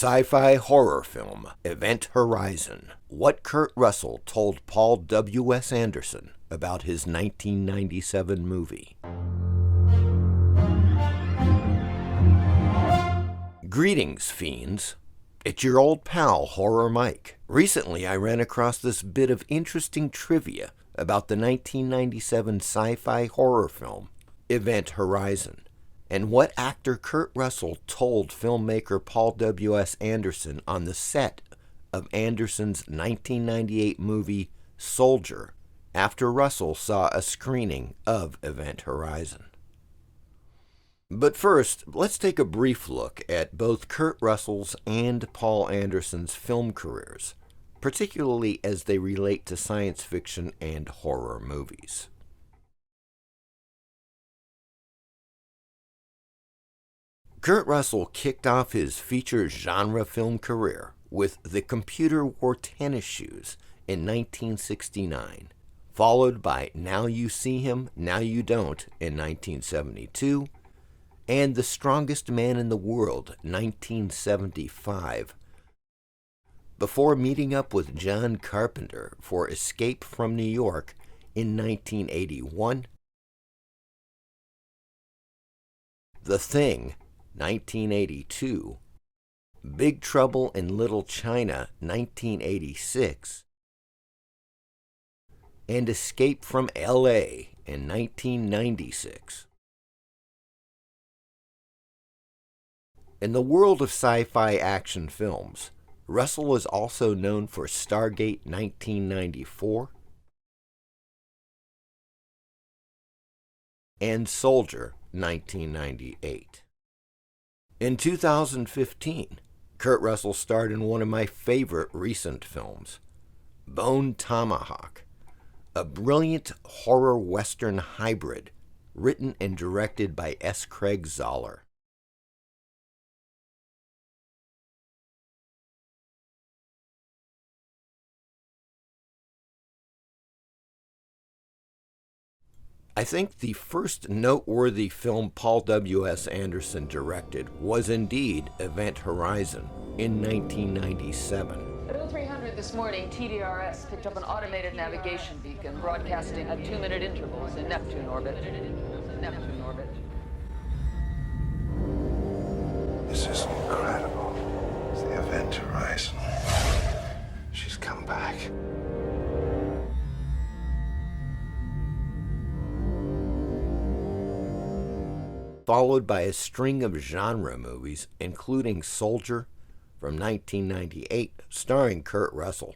Sci-Fi horror film, Event Horizon. What Kurt Russell told Paul W.S. Anderson about his 1997 movie. Greetings, fiends. It's your old pal, Horror Mike. Recently, I ran across this bit of interesting trivia about the 1997 sci-fi horror film, Event Horizon, and what actor Kurt Russell told filmmaker Paul W.S. Anderson on the set of Anderson's 1998 movie Soldier after Russell saw a screening of Event Horizon. But first, let's take a brief look at both Kurt Russell's and Paul Anderson's film careers, particularly as they relate to science fiction and horror movies. Kurt Russell kicked off his feature genre film career with The Computer Wore Tennis Shoes in 1969, followed by Now You See Him, Now You Don't in 1972, and The Strongest Man in the World, 1975, before meeting up with John Carpenter for Escape from New York in 1981, The Thing, 1982, Big Trouble in Little China, 1986, and Escape from L.A. in 1996. In the world of sci-fi action films, Russell is also known for Stargate 1994 and Soldier 1998. In 2015, Kurt Russell starred in one of my favorite recent films, Bone Tomahawk, a brilliant horror western hybrid written and directed by S. Craig Zahler. I think the first noteworthy film Paul W.S. Anderson directed was indeed Event Horizon in 1997. At 0300 this morning, TDRS picked up an automated navigation beacon broadcasting at 2-minute intervals in Neptune orbit. This is incredible. It's the Event Horizon. She's come back. Followed by a string of genre movies, including Soldier from 1998, starring Kurt Russell,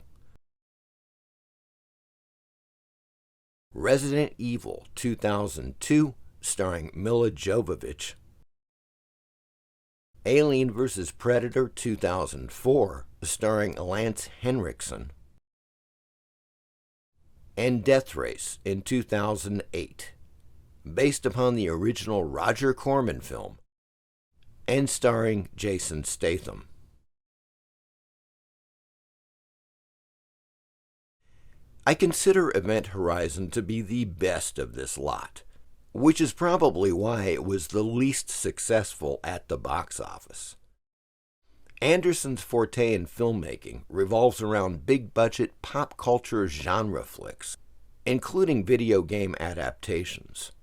Resident Evil 2002, starring Milla Jovovich, Alien vs. Predator 2004, starring Lance Henriksen, and Death Race in 2008. Based upon the original Roger Corman film, and starring Jason Statham. I consider Event Horizon to be the best of this lot, which is probably why it was the least successful at the box office. Anderson's forte in filmmaking revolves around big-budget pop culture genre flicks, including video game adaptations.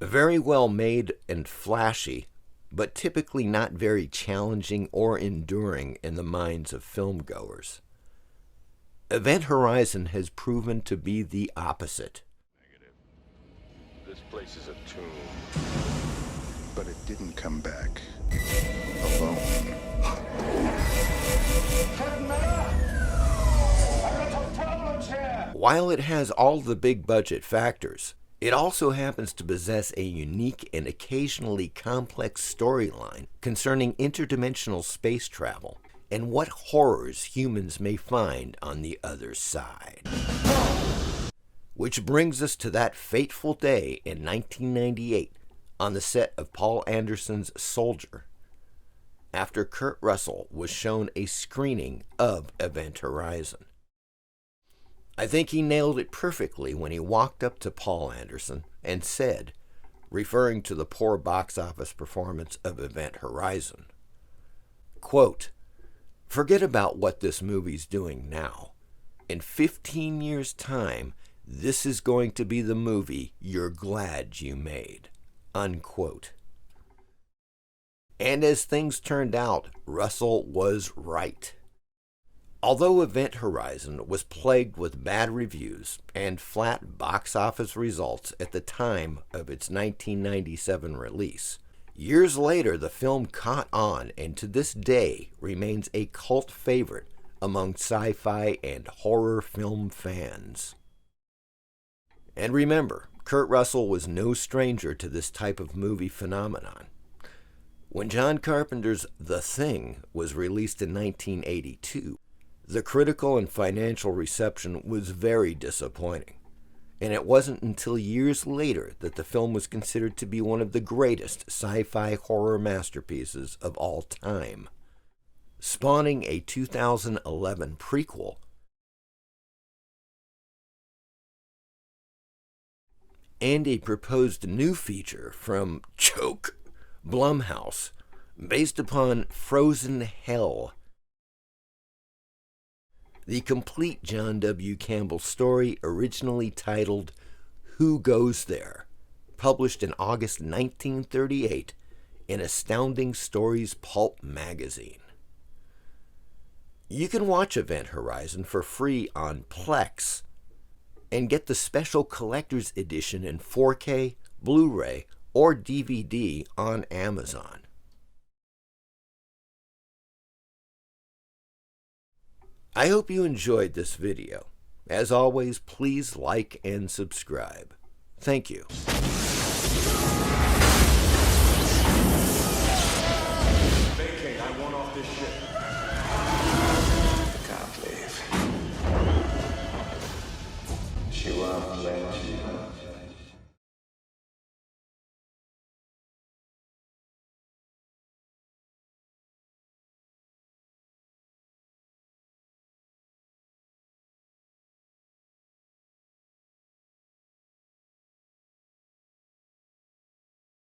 Very well made and flashy, but typically not very challenging or enduring in the minds of filmgoers. Event Horizon has proven to be the opposite. Negative. This place is a tomb. But it didn't come back alone. While it has all the big budget factors, it also happens to possess a unique and occasionally complex storyline concerning interdimensional space travel and what horrors humans may find on the other side. Which brings us to that fateful day in 1998 on the set of Paul Anderson's Soldier, after Kurt Russell was shown a screening of Event Horizon. I think he nailed it perfectly when he walked up to Paul Anderson and said, referring to the poor box office performance of Event Horizon, quote, Forget about what this movie's doing now. In 15 years' time, this is going to be the movie you're glad you made." Unquote. And as things turned out, Russell was right. Although Event Horizon was plagued with bad reviews and flat box office results at the time of its 1997 release, years later the film caught on and to this day remains a cult favorite among sci-fi and horror film fans. And remember, Kurt Russell was no stranger to this type of movie phenomenon. When John Carpenter's The Thing was released in 1982, the critical and financial reception was very disappointing, and it wasn't until years later that the film was considered to be one of the greatest sci-fi horror masterpieces of all time, spawning a 2011 prequel and a proposed new feature from Blumhouse based upon Frozen Hell, the complete John W. Campbell story originally titled Who Goes There, published in August 1938 in Astounding Stories pulp magazine. You can watch Event Horizon for free on Plex and get the special collector's edition in 4K, Blu-ray, or DVD on Amazon. I hope you enjoyed this video. As always, please like and subscribe. Thank you. Vacate, I want off this ship. Can't leave. She won't let you.